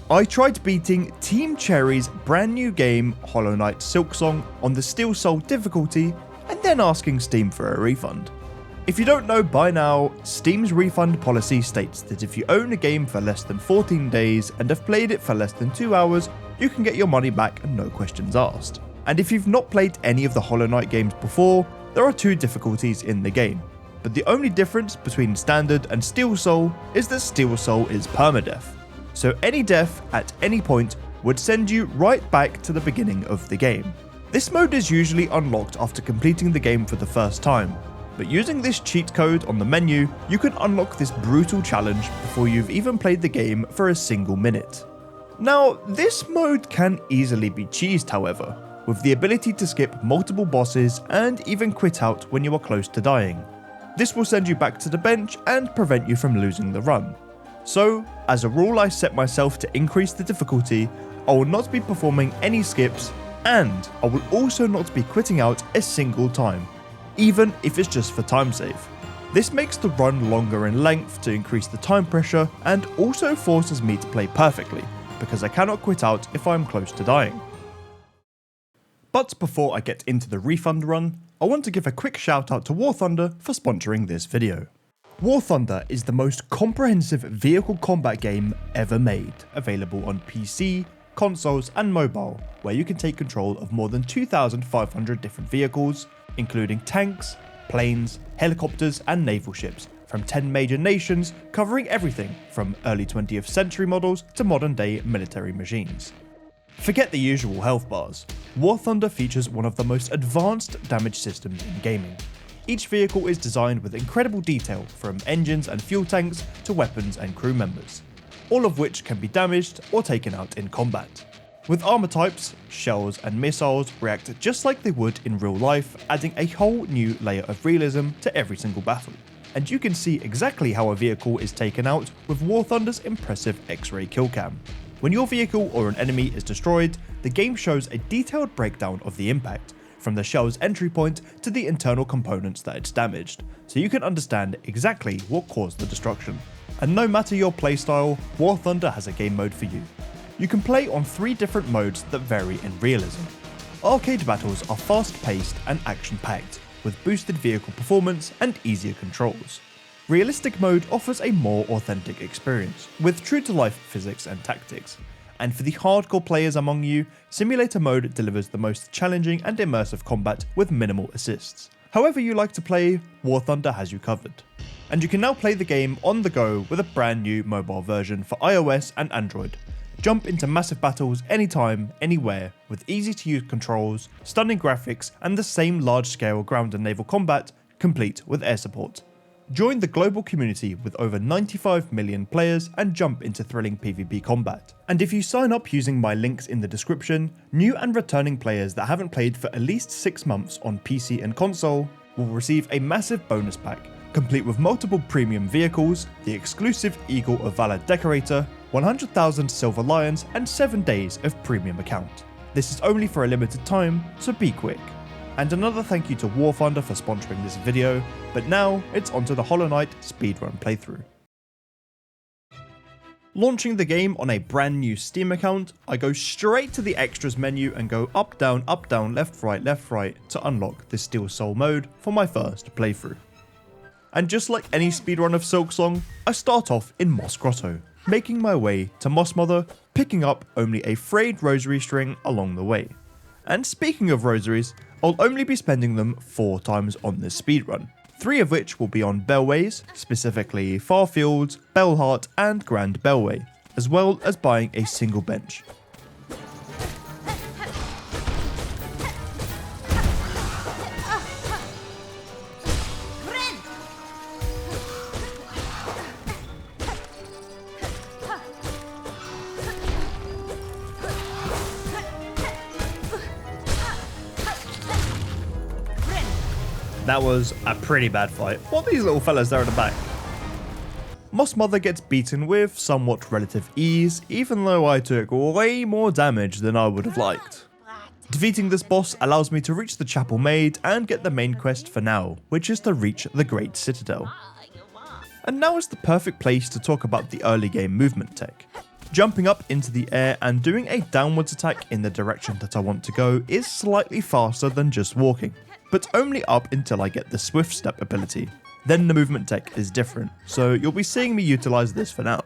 I tried beating Team Cherry's brand new game Hollow Knight Silksong on the Steel Soul difficulty and then asking Steam for a refund. If you don't know by now, Steam's refund policy states that if you own a game for less than 14 days and have played it for less than 2 hours, you can get your money back and no questions asked. And if you've not played any of the Hollow Knight games before, there are 2 difficulties in the game. But the only difference between Standard and Steel Soul is that Steel Soul is permadeath. So any death at any point would send you right back to the beginning of the game. This mode is usually unlocked after completing the game for the first time, but using this cheat code on the menu, you can unlock this brutal challenge before you've even played the game for a single minute. Now, this mode can easily be cheesed however, with the ability to skip multiple bosses and even quit out when you are close to dying. This will send you back to the bench and prevent you from losing the run. So, as a rule, I set myself to increase the difficulty. I will not be performing any skips, and I will also not be quitting out a single time, even if it's just for time save. This makes the run longer in length to increase the time pressure and also forces me to play perfectly, because I cannot quit out if I am close to dying. But before I get into the refund run, I want to give a quick shout out to War Thunder for sponsoring this video. War Thunder is the most comprehensive vehicle combat game ever made, available on PC, consoles and mobile, where you can take control of more than 2,500 different vehicles, including tanks, planes, helicopters and naval ships from 10 major nations, covering everything from early 20th century models to modern day military machines. Forget the usual health bars. War Thunder features one of the most advanced damage systems in gaming. Each vehicle is designed with incredible detail, from engines and fuel tanks to weapons and crew members, all of which can be damaged or taken out in combat. With armor types, shells and missiles react just like they would in real life, adding a whole new layer of realism to every single battle. And you can see exactly how a vehicle is taken out with War Thunder's impressive X-ray kill cam. When your vehicle or an enemy is destroyed, the game shows a detailed breakdown of the impact, from the shell's entry point to the internal components that it's damaged, so you can understand exactly what caused the destruction. And no matter your playstyle, War Thunder has a game mode for you. You can play on 3 different modes that vary in realism. Arcade battles are fast-paced and action-packed, with boosted vehicle performance and easier controls. Realistic mode offers a more authentic experience, with true-to-life physics and tactics. And for the hardcore players among you, simulator mode delivers the most challenging and immersive combat with minimal assists. However you like to play, War Thunder has you covered. And you can now play the game on the go with a brand new mobile version for iOS and Android. Jump into massive battles anytime, anywhere, with easy to use controls, stunning graphics and the same large scale ground and naval combat, complete with air support. Join the global community with over 95 million players and jump into thrilling PvP combat. And if you sign up using my links in the description, new and returning players that haven't played for at least 6 months on PC and console will receive a massive bonus pack, complete with multiple premium vehicles, the exclusive Eagle of Valor Decorator, 100,000 Silver Lions and 7 days of premium account. This is only for a limited time, so be quick. And another thank you to War Thunder for sponsoring this video, but now it's onto the Hollow Knight speedrun playthrough. Launching the game on a brand new Steam account, I go straight to the extras menu and go up down, left right to unlock the Steel Soul mode for my first playthrough. And just like any speedrun of Silksong, I start off in Moss Grotto, making my way to Moss Mother, picking up only a frayed rosary string along the way. And speaking of rosaries, I'll only be spending them 4 times on this speedrun, 3 of which will be on Bellways, specifically Farfields, Bellheart and Grand Bellway, as well as buying a single bench. That was a pretty bad fight. What are these little fellas there at the back? Moss Mother gets beaten with somewhat relative ease, even though I took way more damage than I would have liked. Defeating this boss allows me to reach the Chapel Maid and get the main quest for now, which is to reach the Great Citadel. And now is the perfect place to talk about the early game movement tech. Jumping up into the air and doing a downwards attack in the direction that I want to go is slightly faster than just walking, but only up until I get the Swift Step ability. Then the movement tech is different, so you'll be seeing me utilize this for now.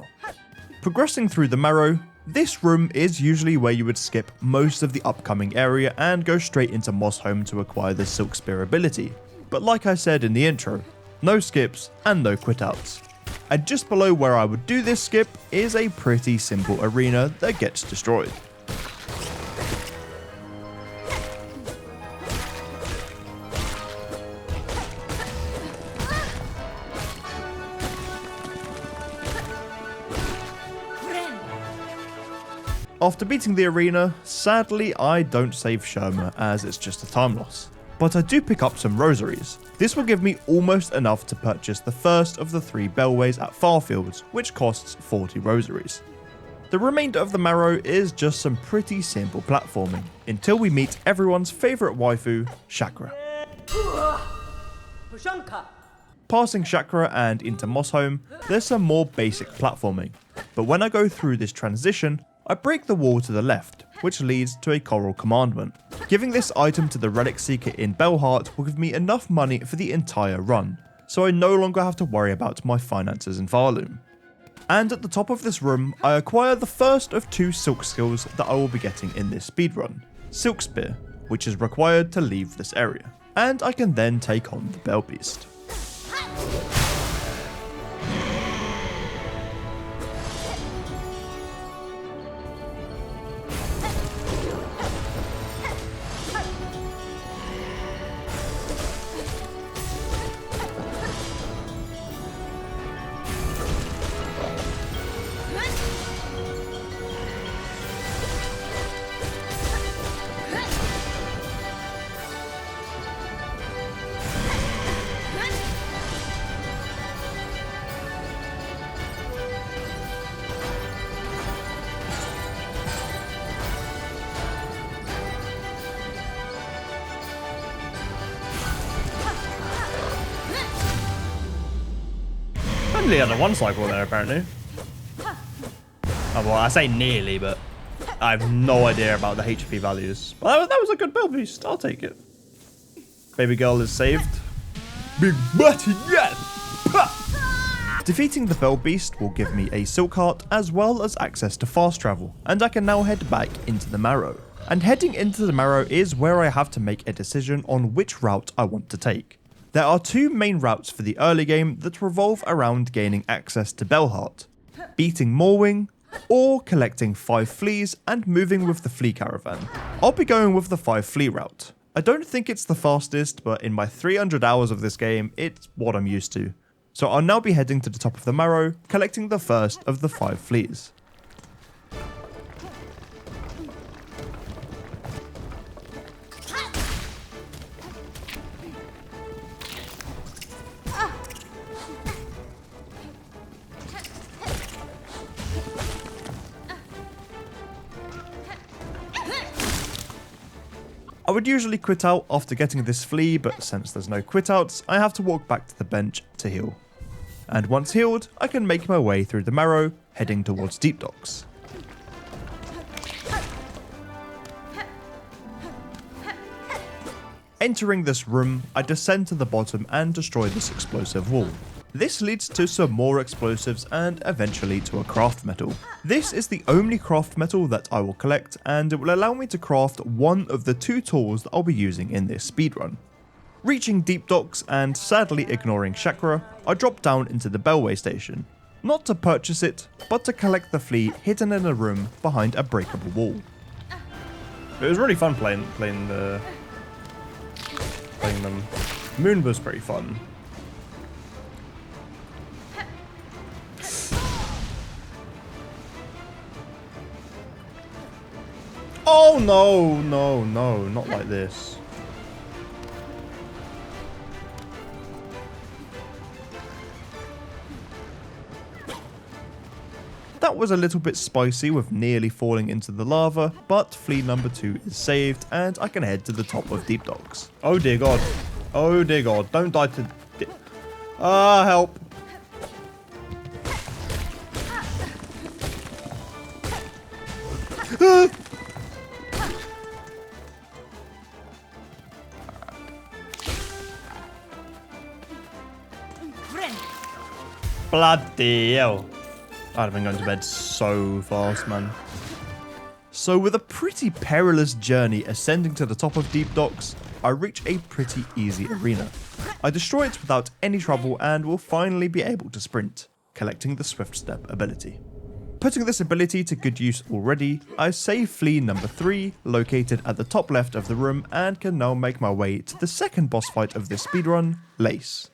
Progressing through the Marrow, this room is usually where you would skip most of the upcoming area and go straight into Moss Home to acquire the Silk Spear ability. But like I said in the intro, no skips and no quit outs. And just below where I would do this skip is a pretty simple arena that gets destroyed. After beating the arena, sadly I don't save Sherma as it's just a time loss. But I do pick up some rosaries. This will give me almost enough to purchase the first of the 3 bellways at Farfields, which costs 40 rosaries. The remainder of the Marrow is just some pretty simple platforming, until we meet everyone's favourite waifu, Chakra. Passing Chakra and into Moss Home, there's some more basic platforming, but when I go through this transition, I break the wall to the left, which leads to a Coral Commandment. Giving this item to the Relic Seeker in Bellheart will give me enough money for the entire run, so I no longer have to worry about my finances in Farloom. And at the top of this room, I acquire the first of 2 silk skills that I will be getting in this speedrun, Silk Spear, which is required to leave this area, and I can then take on the Bell Beast. Only under 1 cycle there, apparently. Oh, well, I say nearly, but I have no idea about the HP values. Well, that was a good build beast. I'll take it. Baby girl is saved. Big butty, yes! Defeating the Bell Beast will give me a Silk Heart as well as access to fast travel, and I can now head back into the Marrow. And heading into the Marrow is where I have to make a decision on which route I want to take. There are 2 main routes for the early game that revolve around gaining access to Bellheart, beating Morwing, or collecting 5 fleas and moving with the flea caravan. I'll be going with the 5 flea route. I don't think it's the fastest, but in my 300 hours of this game, it's what I'm used to. So I'll now be heading to the top of the Marrow, collecting the first of the 5 fleas. I would usually quit out after getting this flea, but since there's no quit outs, I have to walk back to the bench to heal. And once healed, I can make my way through the Marrow, heading towards Deep Docks. Entering this room, I descend to the bottom and destroy this explosive wall. This leads to some more explosives and eventually to a craft metal. This is the only craft metal that I will collect, and it will allow me to craft one of the 2 tools that I'll be using in this speedrun. Reaching Deep Docks and sadly ignoring Chakra, I drop down into the Bellway station. Not to purchase it, but to collect the flea hidden in a room behind a breakable wall. It was really fun playing them. Moon was pretty fun. Oh no, no, no, not like this. That was a little bit spicy with nearly falling into the lava, but flea number 2 is saved and I can head to the top of Deep Docks. Oh dear god. Oh dear god. Don't die to... help. Bloody hell. I'd have been going to bed so fast, man. So with a pretty perilous journey ascending to the top of Deep Docks, I reach a pretty easy arena. I destroy it without any trouble and will finally be able to sprint, collecting the Swift Step ability. Putting this ability to good use already, I save flea number 3, located at the top left of the room, and can now make my way to the second boss fight of this speedrun, Lace.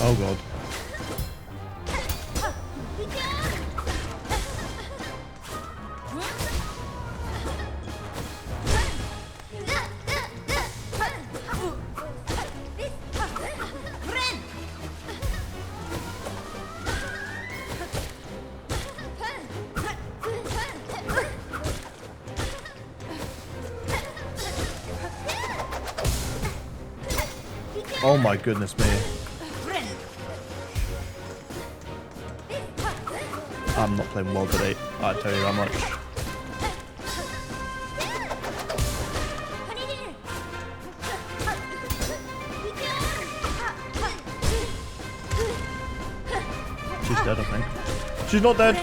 Oh god. Oh my goodness me. I'm not playing well today, I tell you that much. She's dead, I think. She's not dead.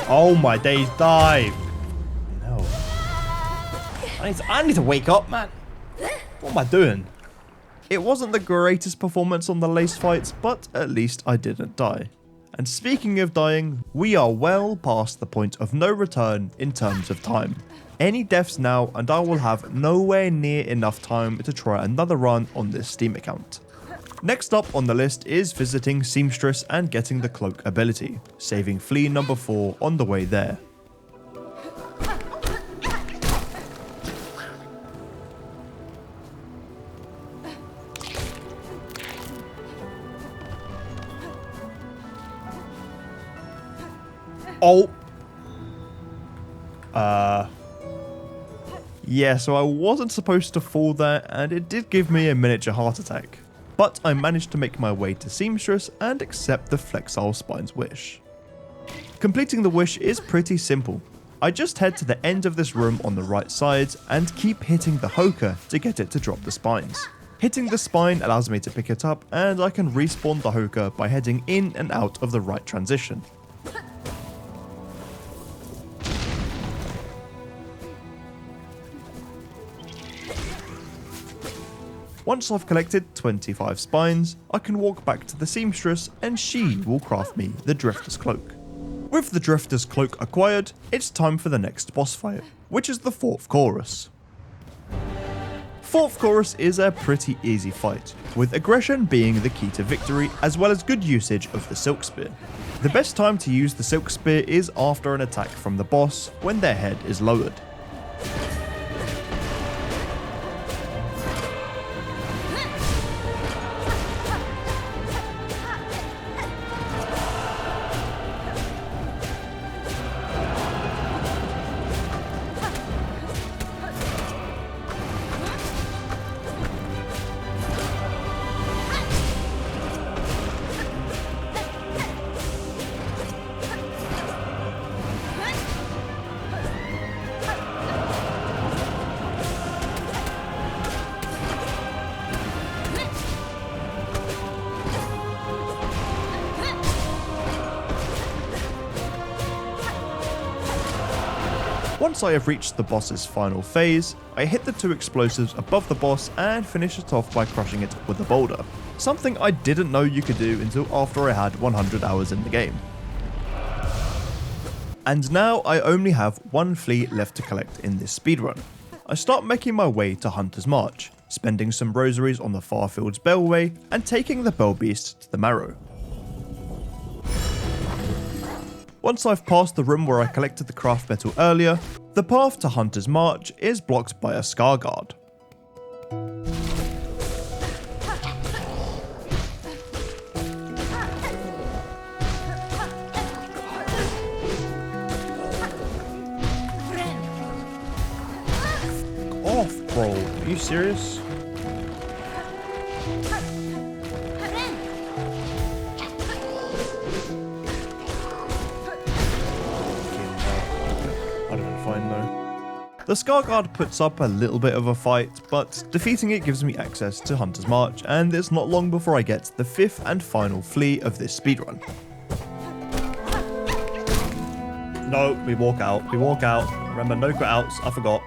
Oh my days, dive. No. I need to wake up, man. What am I doing? It wasn't the greatest performance on the Lace fights, but at least I didn't die. And speaking of dying, we are well past the point of no return in terms of time. Any deaths now and I will have nowhere near enough time to try another run on this Steam account. Next up on the list is visiting Seamstress and getting the Cloak ability, saving flea number 4 on the way there. Oh. Yeah, so I wasn't supposed to fall there and it did give me a miniature heart attack. But I managed to make my way to Seamstress and accept the Flexile Spine's wish. Completing the wish is pretty simple. I just head to the end of this room on the right side and keep hitting the Hoka to get it to drop the spines. Hitting the spine allows me to pick it up and I can respawn the Hoka by heading in and out of the right transition. Once I've collected 25 spines, I can walk back to the Seamstress and she will craft me the Drifter's Cloak. With the Drifter's Cloak acquired, it's time for the next boss fight, which is the 4th Chorus. 4th Chorus is a pretty easy fight, with aggression being the key to victory as well as good usage of the Silk Spear. The best time to use the Silk Spear is after an attack from the boss when their head is lowered. Once I have reached the boss's final phase, I hit the 2 explosives above the boss and finish it off by crushing it with a boulder. Something I didn't know you could do until after I had 100 hours in the game. And now I only have 1 flea left to collect in this speedrun. I start making my way to Hunter's March, spending some rosaries on the Farfield's Bellway and taking the Bell Beast to the Marrow. Once I've passed the room where I collected the craft metal earlier, the path to Hunter's March is blocked by a Scar Guard. off, bro. Are you serious? I'd have been fine though. The Scar Guard puts up a little bit of a fight, but defeating it gives me access to Hunter's March, and it's not long before I get the 5th and final flea of this speedrun. No, we walk out. We walk out. Remember, no quit-outs. I forgot.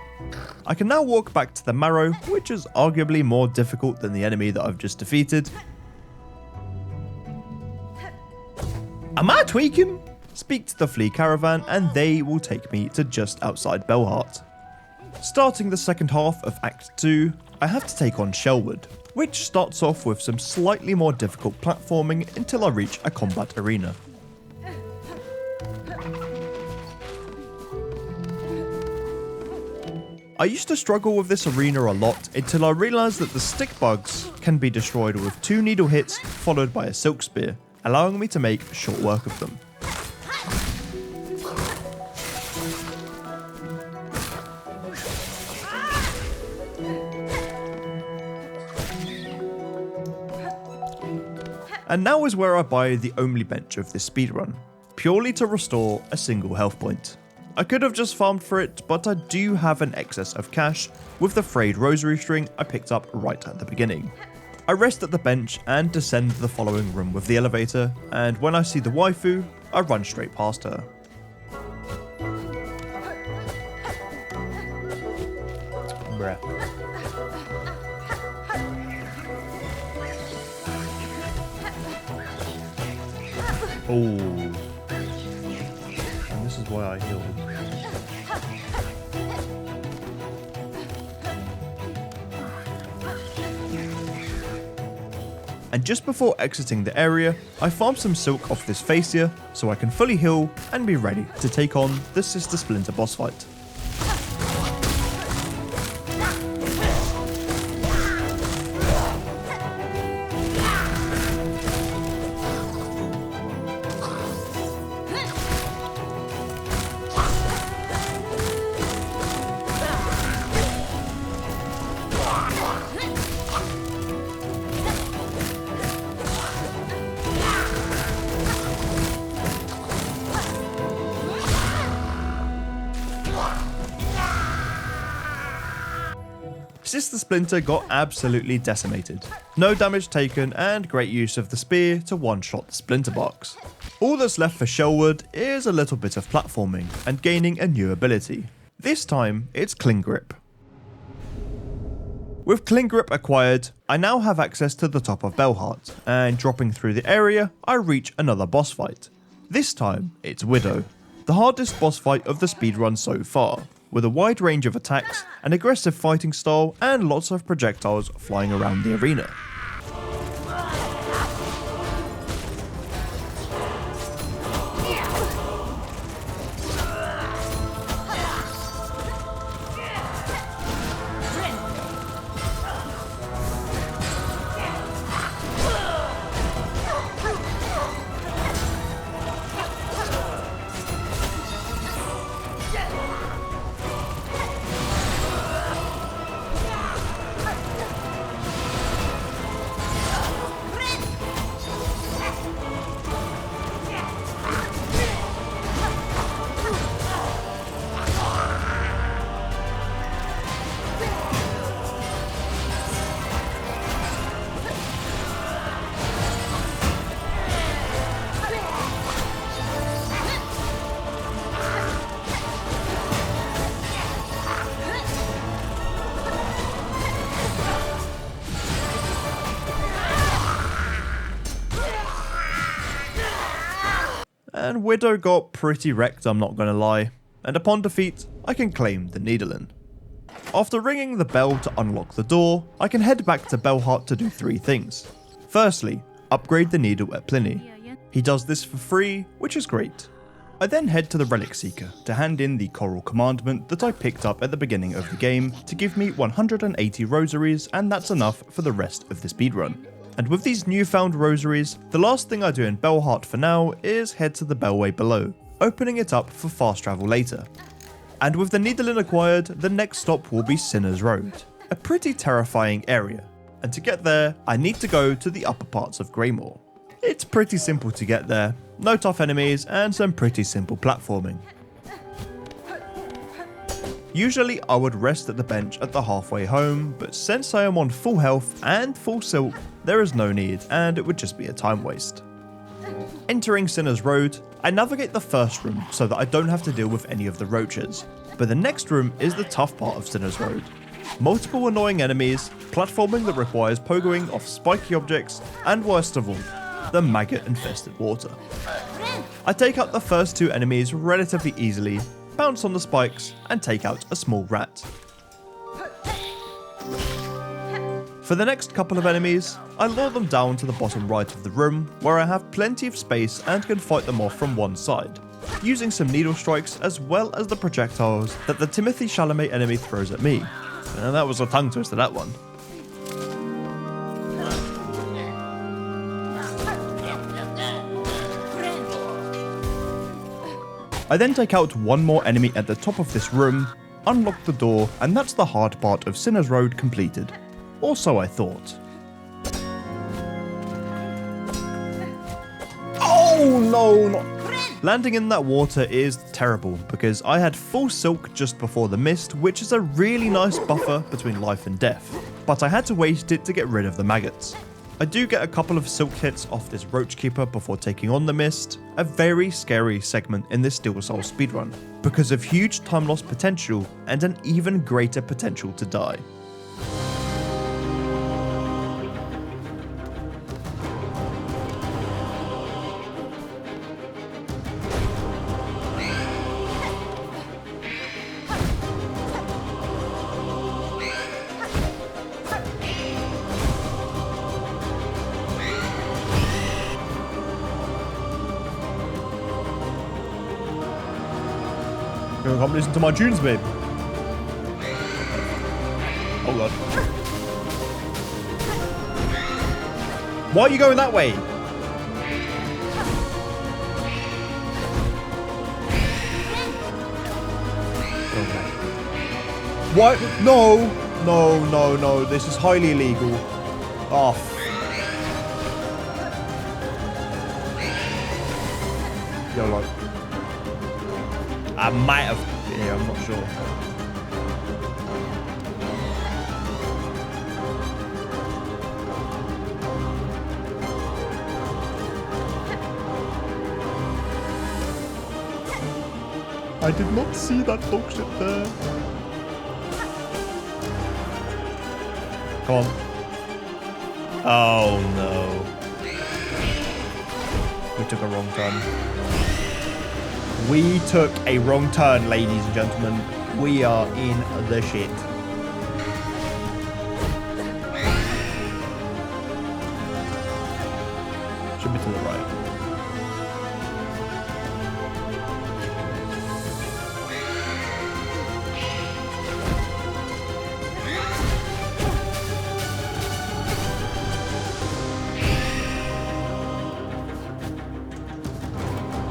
I can now walk back to the Marrow, which is arguably more difficult than the enemy that I've just defeated. Am I tweaking? Speak to the Flea Caravan and they will take me to just outside Belheart. Starting the second half of Act 2, I have to take on Shellwood, which starts off with some slightly more difficult platforming until I reach a combat arena. I used to struggle with this arena a lot until I realised that the stick bugs can be destroyed with 2 needle hits followed by a silk spear, allowing me to make short work of them. And now is where I buy the only bench of this speedrun, purely to restore a single health point. I could have just farmed for it, but I do have an excess of cash with the frayed rosary string I picked up right at the beginning. I rest at the bench and descend the following room with the elevator, and when I see the waifu, I run straight past her. Bruh. Oh. And this is why I healed. And just before exiting the area, I farm some silk off this fascia so I can fully heal and be ready to take on the Sister Splinter boss fight. Sister Splinter got absolutely decimated. No damage taken and great use of the spear to one-shot the Splinter box. All that's left for Shellwood is a little bit of platforming and gaining a new ability. This time, it's Cling Grip. With Cling Grip acquired, I now have access to the top of Belheart, and dropping through the area, I reach another boss fight. This time, it's Widow, the hardest boss fight of the speedrun so far, with a wide range of attacks, an aggressive fighting style, and lots of projectiles flying around the arena. And Widow got pretty wrecked, I'm not gonna lie, and upon defeat, I can claim the Needlin. After ringing the bell to unlock the door, I can head back to Belheart to do 3 things. Firstly, upgrade the needle at Pliny. He does this for free, which is great. I then head to the Relic Seeker to hand in the Coral Commandment that I picked up at the beginning of the game to give me 180 rosaries, and that's enough for the rest of the speedrun. And with these newfound rosaries, the last thing I do in Belheart for now is head to the Bellway below, opening it up for fast travel later. And with the Needle acquired, the next stop will be Sinner's Road, a pretty terrifying area. And to get there, I need to go to the upper parts of Greymoor. It's pretty simple to get there, no tough enemies and some pretty simple platforming. Usually I would rest at the bench at the halfway home, but since I am on full health and full silk, there is no need and it would just be a time waste. Entering Sinner's Road, I navigate the first room so that I don't have to deal with any of the roaches, but the next room is the tough part of Sinner's Road. Multiple annoying enemies, platforming that requires pogoing off spiky objects, and worst of all, the maggot-infested water. I take out the first two enemies relatively easily, bounce on the spikes, and take out a small rat. For the next couple of enemies, I lure them down to the bottom right of the room, where I have plenty of space and can fight them off from one side, using some needle strikes as well as the projectiles that the Timothy Chalamet enemy throws at me. And that was a tongue twister, that one. I then take out one more enemy at the top of this room, unlock the door, and that's the hard part of Sinner's Road completed. Or so I thought. Oh no, not... Landing in that water is terrible because I had full silk just before the mist, which is a really nice buffer between life and death, but I had to waste it to get rid of the maggots. I do get a couple of silk hits off this roach keeper before taking on the mist, a very scary segment in this Steel Soul speedrun, because of huge time loss potential and an even greater potential to die. Come listen to my tunes, babe. Oh god. Why are you going that way? Okay. What? No! No, no, no. This is highly illegal. Oh. YOLO. I might have... Yeah, I'm not sure. I did not see that dog shit there. Come on. Oh no. We took a wrong turn. We took a wrong turn, ladies and gentlemen. We are in the shit. Should be to the right.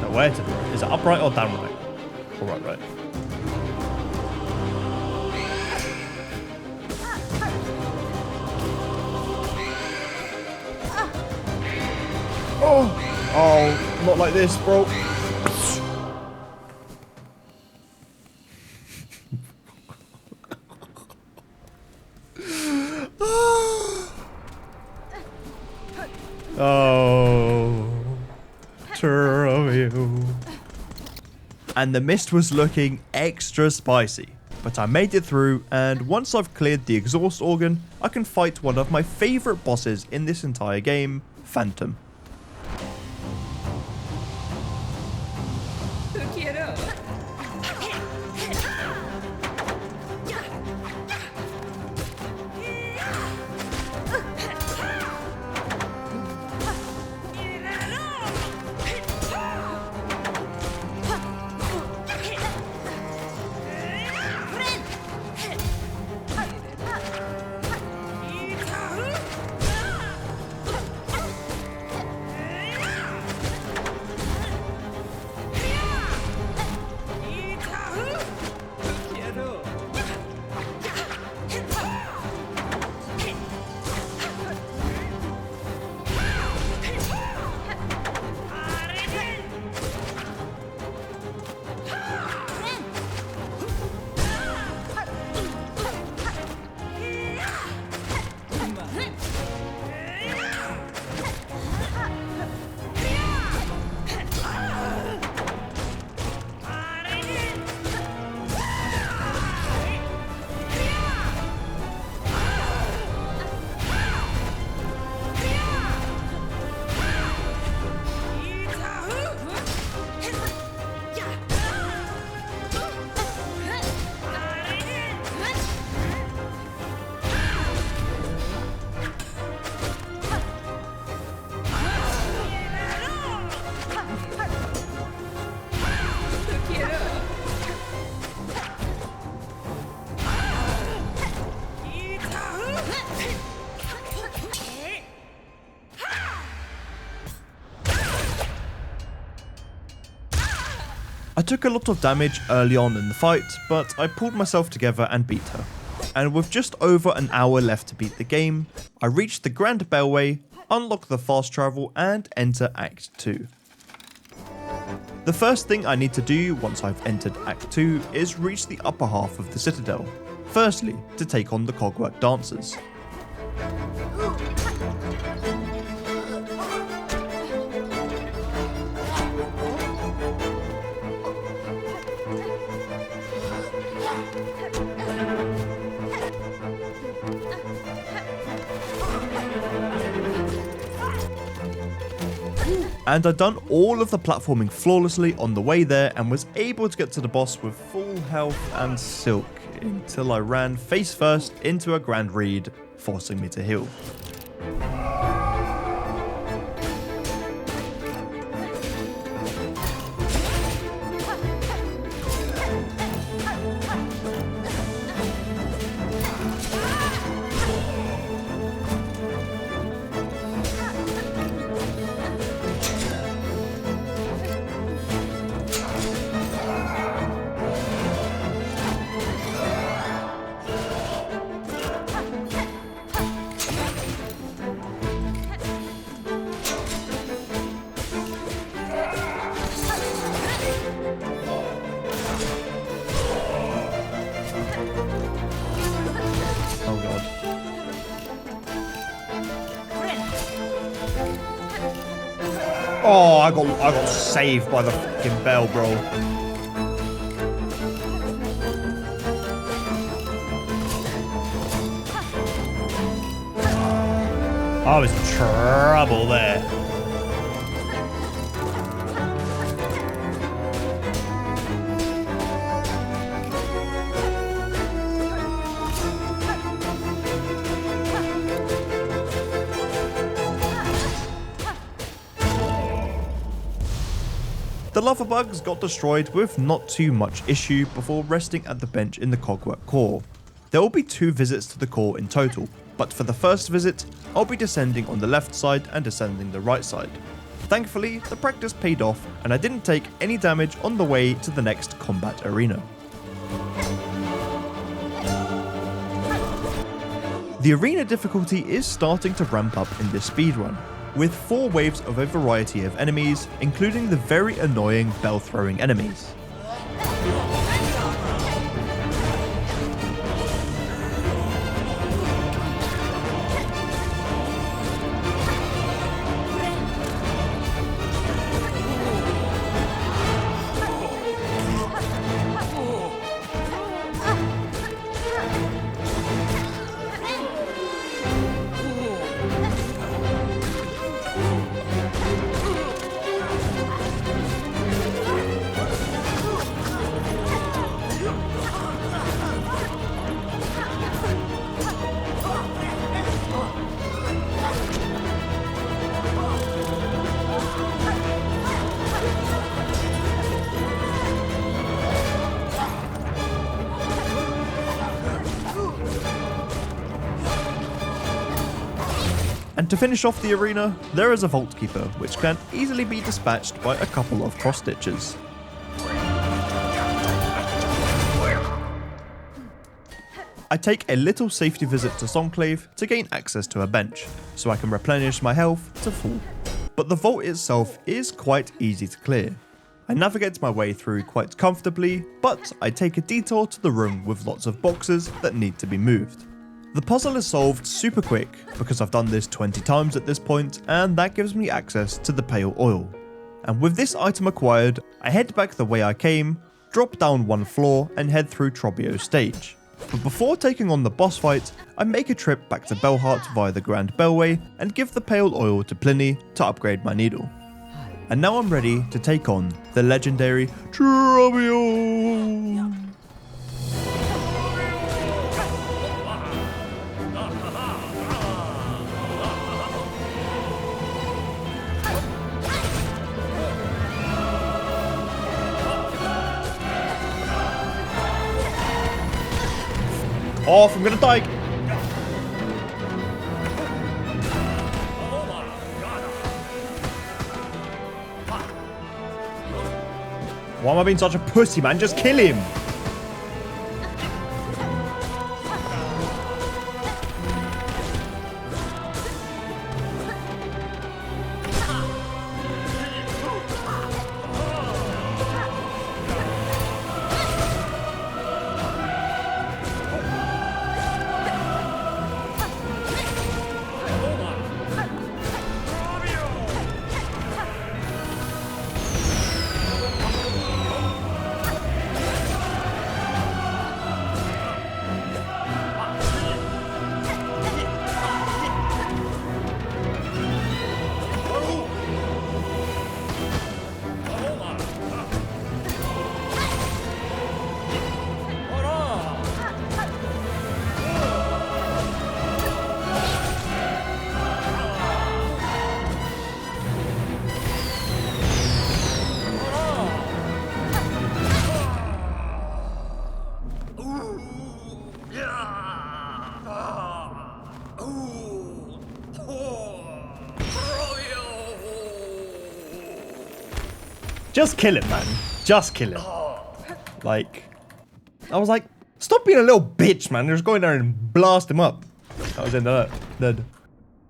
Now where to the right? Is it upright or down right? Or right, right? Oh, not like this, bro. Oh, two of you. And the mist was looking extra spicy, but I made it through, and once I've cleared the exhaust organ, I can fight one of my favorite bosses in this entire game, Phantom. I took a lot of damage early on in the fight, but I pulled myself together and beat her. And with just over an hour left to beat the game, I reached the Grand Bellway, unlock the fast travel and enter Act 2. The first thing I need to do once I've entered Act 2 is reach the upper half of the Citadel, firstly to take on the Cogwork Dancers. And I'd done all of the platforming flawlessly on the way there and was able to get to the boss with full health and silk until I ran face first into a Grand Reed, forcing me to heal. Oh god. Oh, I got saved by the fucking bell, bro. I was in trouble there. The lava bugs got destroyed with not too much issue before resting at the bench in the Cogwork core. There will be 2 visits to the core in total, but for the first visit, I'll be descending on the left side and descending the right side. Thankfully, the practice paid off and I didn't take any damage on the way to the next combat arena. The arena difficulty is starting to ramp up in this speedrun, with 4 waves of a variety of enemies, including the very annoying bell-throwing enemies. And to finish off the arena, there is a Vault Keeper, which can easily be dispatched by a couple of cross-stitches. I take a little safety visit to Songclave to gain access to a bench, so I can replenish my health to full. But the vault itself is quite easy to clear. I navigate my way through quite comfortably, but I take a detour to the room with lots of boxes that need to be moved. The puzzle is solved super quick because I've done this 20 times at this point, and that gives me access to the pale oil. And with this item acquired, I head back the way I came, drop down 1 floor and head through Trobbio's stage. But before taking on the boss fight, I make a trip back to Bellheart via the Grand Bellway and give the pale oil to Pliny to upgrade my needle. And now I'm ready to take on the legendary Trobbio! Off, I'm gonna die! Why am I being such a pussy, man? Just kill him. Just kill him, man. Just kill him. Like, I was like, stop being a little bitch, man. Just go in there and blast him up. That was in dead.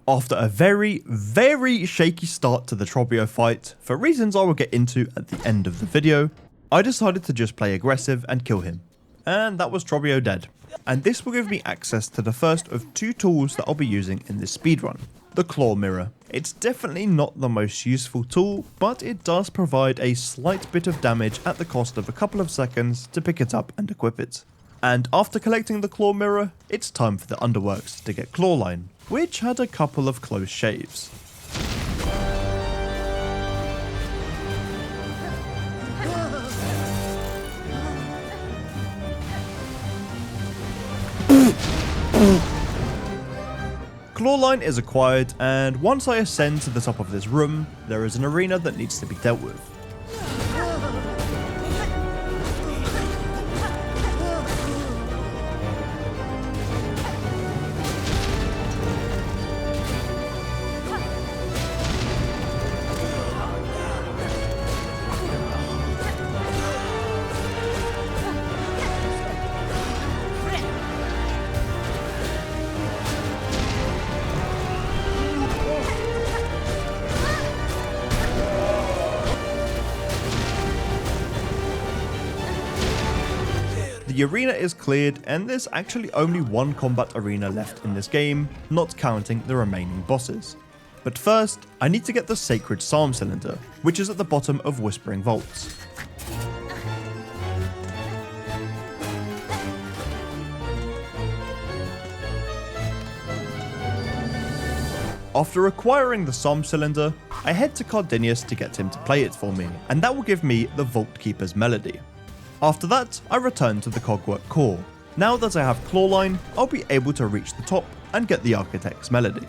After a very, very shaky start to the Trobio fight, for reasons I will get into at the end of the video, I decided to just play aggressive and kill him. And that was Trobio dead. And this will give me access to the first of 2 tools that I'll be using in this speedrun. The Claw Mirror. It's definitely not the most useful tool, but it does provide a slight bit of damage at the cost of a couple of seconds to pick it up and equip it. And after collecting the Claw Mirror, it's time for the Underworks to get Clawline, which had a couple of close shaves. Clawline is acquired, and once I ascend to the top of this room, there is an arena that needs to be dealt with. The arena is cleared, and there's actually only one combat arena left in this game, not counting the remaining bosses. But first, I need to get the Sacred Psalm Cylinder, which is at the bottom of Whispering Vaults. After acquiring the Psalm Cylinder, I head to Cardinius to get him to play it for me, and that will give me the Vault Keeper's Melody. After that, I return to the Cogwork Core. Now that I have Clawline, I'll be able to reach the top and get the Architect's Melody.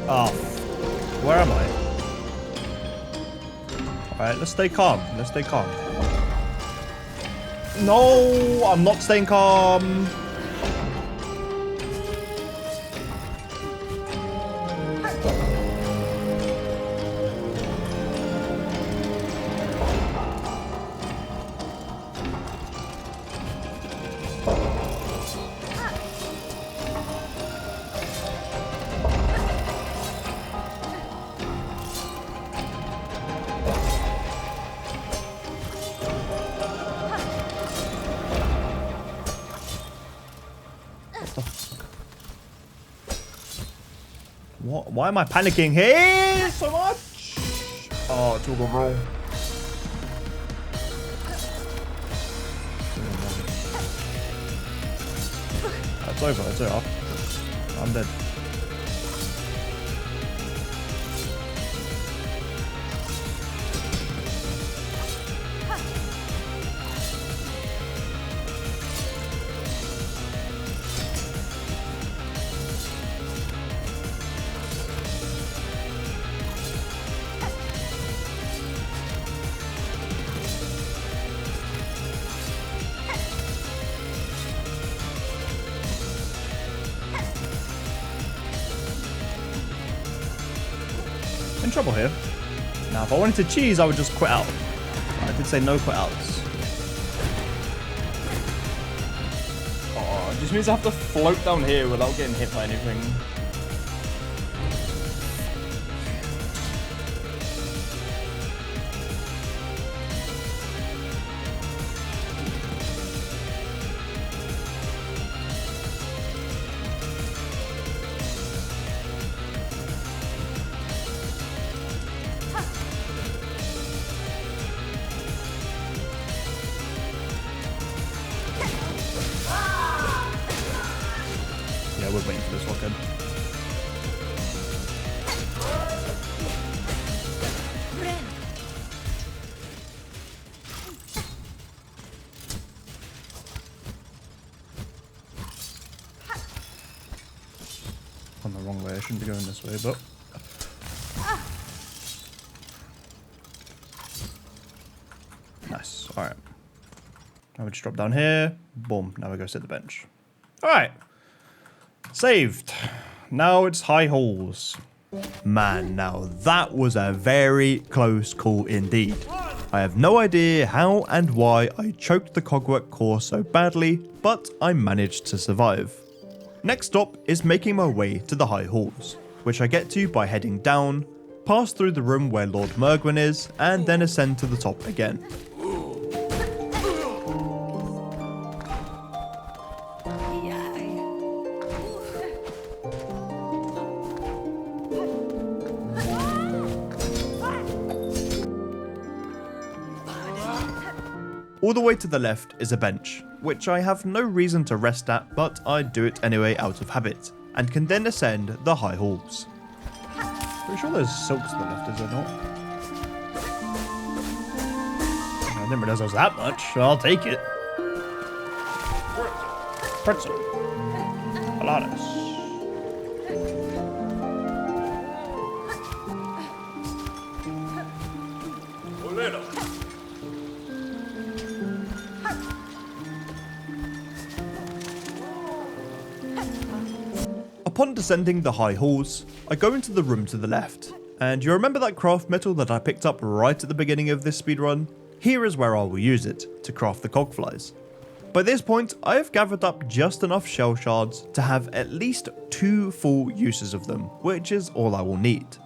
Oh, where am I? Alright, let's stay calm. Let's stay calm. No, I'm not staying calm. What? Why am I panicking here so much? Oh, it's all gone wrong. It's over. It's over. I'm dead. In trouble here. Now, if I wanted to cheese, I would just quit out. I did say no quit outs. Oh, it just means I have to float down here without getting hit by anything. Yeah, we're waiting for this lock-in. Gone the wrong way. I shouldn't be going this way, but... Nice. Alright. Now we just drop down here. Boom. Now we go sit the bench. Alright. Saved. Now it's high halls. Man, now that was a very close call indeed. I have no idea how and why I choked the cogwork core so badly, but I managed to survive. Next stop is making my way to the high halls, which I get to by heading down, pass through the room where Lord Mergwin is, and then ascend to the top again. All the way to the left is a bench, which I have no reason to rest at, but I do it anyway out of habit, and can then ascend the high halls. Pretty sure there's silks to the left, is there not? I didn't realize there was that much, so I'll take it. Pretzel. Pilates. Upon descending the high halls, I go into the room to the left, and you remember that craft metal that I picked up right at the beginning of this speedrun? Here is where I will use it, to craft the cogflies. By this point, I have gathered up just enough shell shards to have at least 2 full uses of them, which is all I will need.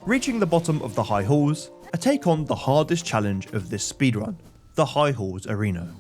Reaching the bottom of the high halls, I take on the hardest challenge of this speedrun, the high halls arena.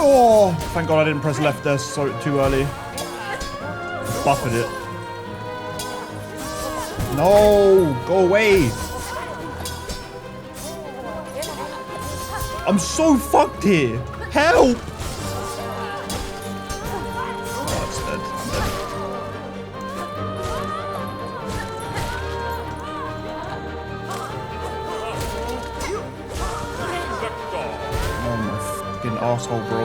Oh, thank God I didn't press left there too early. Buffed it. No, go away. I'm so fucked here. Help. Oh, it's dead. Oh my fucking asshole, bro.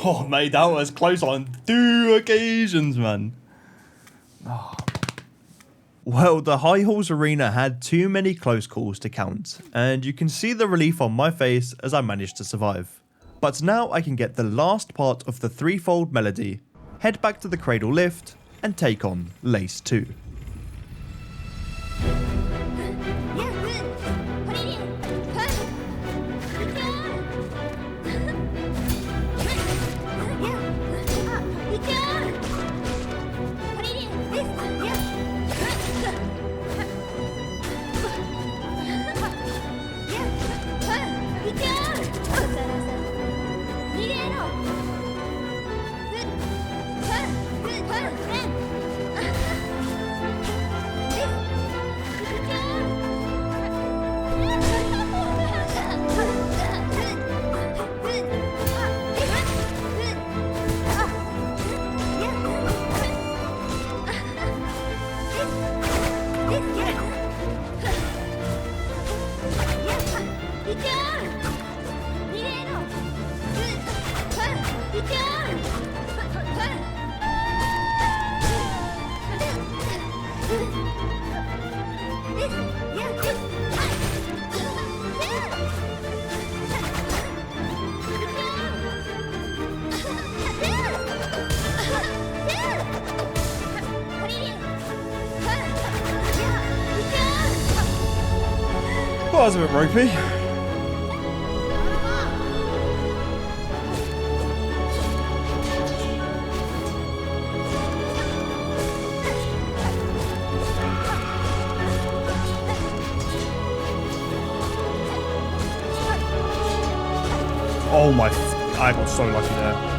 Oh, mate, that was close on 2 occasions, man. Oh. Well, the High Halls Arena had too many close calls to count, and you can see the relief on my face as I managed to survive. But now I can get the last part of the threefold melody, head back to the Cradle Lift, and take on Lace 2. Well, that was a bit ropey. Oh my, I got so lucky there.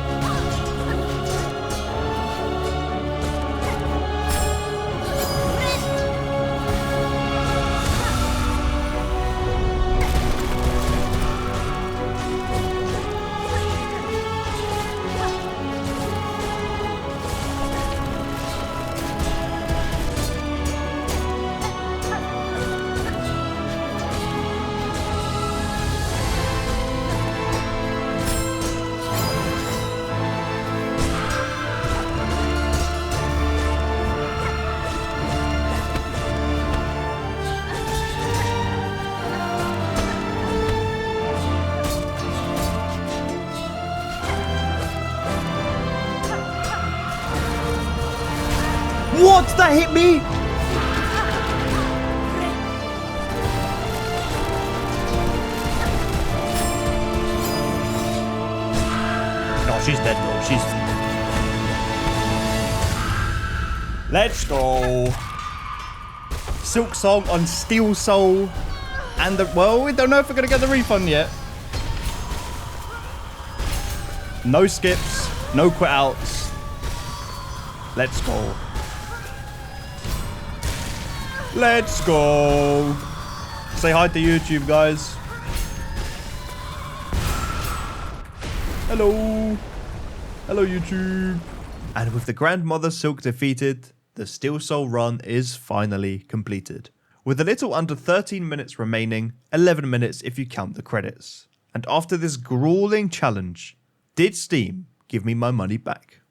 What? That hit me? No, she's dead, bro. She's... Let's go. Silksong on Steel Soul. And the... Well, we don't know if we're going to get the refund yet. No skips. No quit outs. Let's go. Let's go. Say hi to YouTube, guys. Hello. Hello, YouTube. And with the Grandmother Silk defeated, the Steel Soul run is finally completed. With a little under 13 minutes remaining, 11 minutes if you count the credits. And after this grueling challenge, did Steam give me my money back?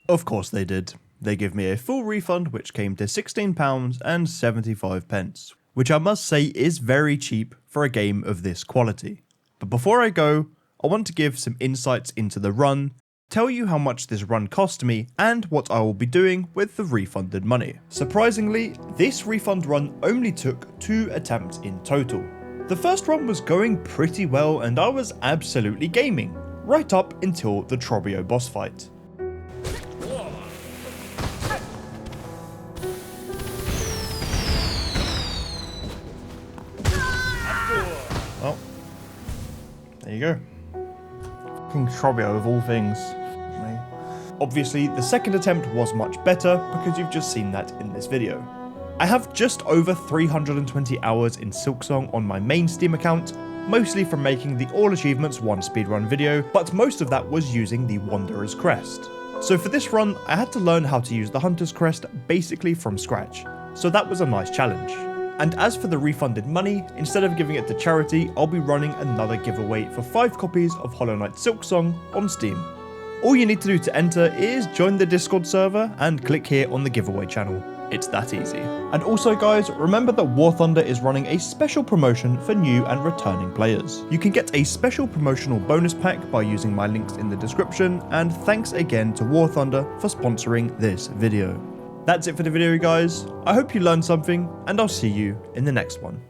Of course they did. They give me a full refund which came to £16.75, which I must say is very cheap for a game of this quality. But before I go, I want to give some insights into the run, tell you how much this run cost me, and what I will be doing with the refunded money. Surprisingly, this refund run only took 2 attempts in total. The first run was going pretty well and I was absolutely gaming, right up until the Trobio boss fight. Well, there you go. Fucking Trobio of all things. Obviously, the second attempt was much better because you've just seen that in this video. I have just over 320 hours in Silksong on my main Steam account, mostly from making the All Achievements 1 speedrun video, but most of that was using the Wanderer's Crest. So for this run, I had to learn how to use the Hunter's Crest basically from scratch, so that was a nice challenge. And as for the refunded money, instead of giving it to charity, I'll be running another giveaway for 5 copies of Hollow Knight Silksong on Steam. All you need to do to enter is join the Discord server and click here on the giveaway channel. It's that easy. And also guys, remember that War Thunder is running a special promotion for new and returning players. You can get a special promotional bonus pack by using my links in the description, and thanks again to War Thunder for sponsoring this video. That's it for the video guys, I hope you learned something, and I'll see you in the next one.